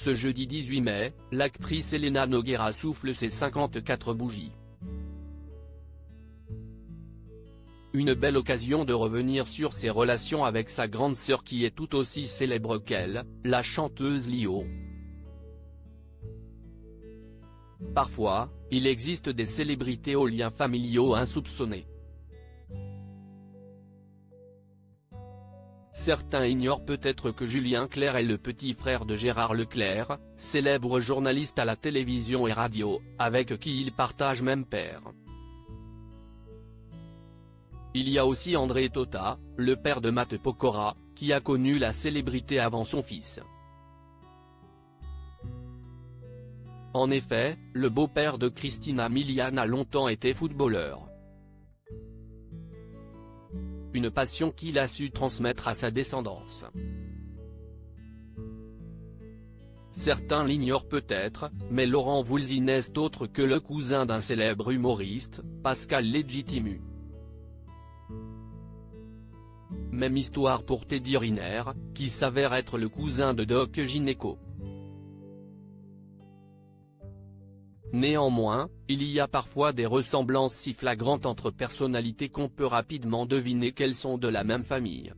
Ce jeudi 18 mai, l'actrice Elena Nogueira souffle ses 54 bougies. Une belle occasion de revenir sur ses relations avec sa grande sœur qui est tout aussi célèbre qu'elle, la chanteuse Lio. Parfois, il existe des célébrités aux liens familiaux insoupçonnés. Certains ignorent peut-être que Julien Clerc est le petit frère de Gérard Leclerc, célèbre journaliste à la télévision et radio, avec qui il partage même père. Il y a aussi André Tota, le père de Matt Pokora, qui a connu la célébrité avant son fils. En effet, le beau-père de Christina Milian a longtemps été footballeur. Une passion qu'il a su transmettre à sa descendance. Certains l'ignorent peut-être, mais Laurent Voulzy n'est autre que le cousin d'un célèbre humoriste, Pascal Legitimu. Même histoire pour Teddy Riner, qui s'avère être le cousin de Doc Gynéco. Néanmoins, il y a parfois des ressemblances si flagrantes entre personnalités qu'on peut rapidement deviner qu'elles sont de la même famille.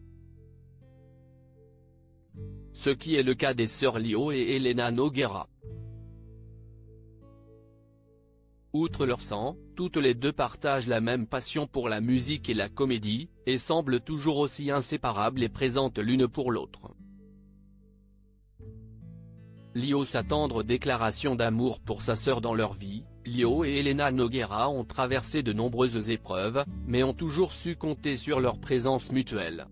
Ce qui est le cas des sœurs Lio et Elena Nogueira. Outre leur sang, toutes les deux partagent la même passion pour la musique et la comédie, et semblent toujours aussi inséparables et présentes l'une pour l'autre. Lio sa tendre déclaration d'amour pour sa sœur dans leur vie. Lio et Elena Nogueira ont traversé de nombreuses épreuves, mais ont toujours su compter sur leur présence mutuelle.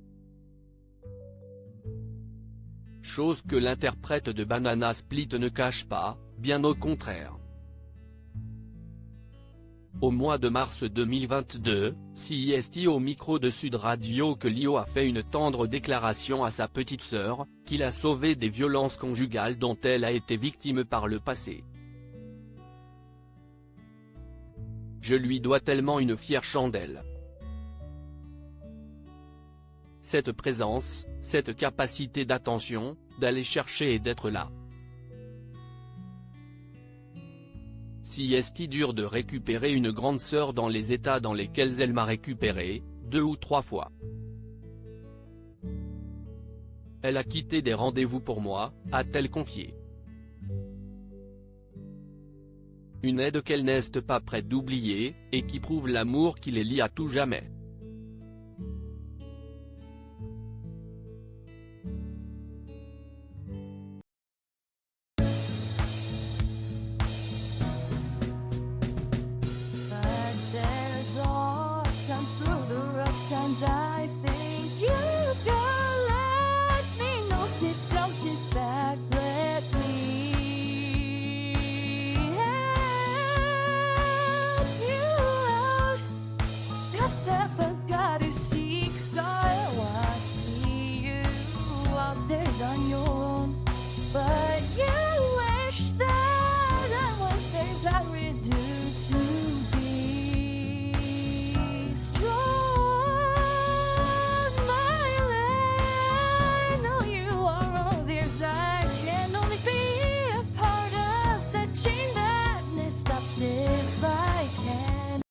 Chose que l'interprète de Banana Split ne cache pas, bien au contraire. Au mois de mars 2022, c'est au micro de Sud Radio que Lio a fait une tendre déclaration à sa petite sœur, qui l'a sauvée des violences conjugales dont elle a été victime par le passé. Je lui dois tellement une fière chandelle. Cette présence, cette capacité d'attention, d'aller chercher et d'être là. Si est dur de récupérer une grande sœur dans les états dans lesquels elle m'a récupéré, 2 ou 3 fois. Elle a quitté des rendez-vous pour moi, a-t-elle confié. Une aide qu'elle n'est pas prête d'oublier, et qui prouve l'amour qui les lie à tout jamais.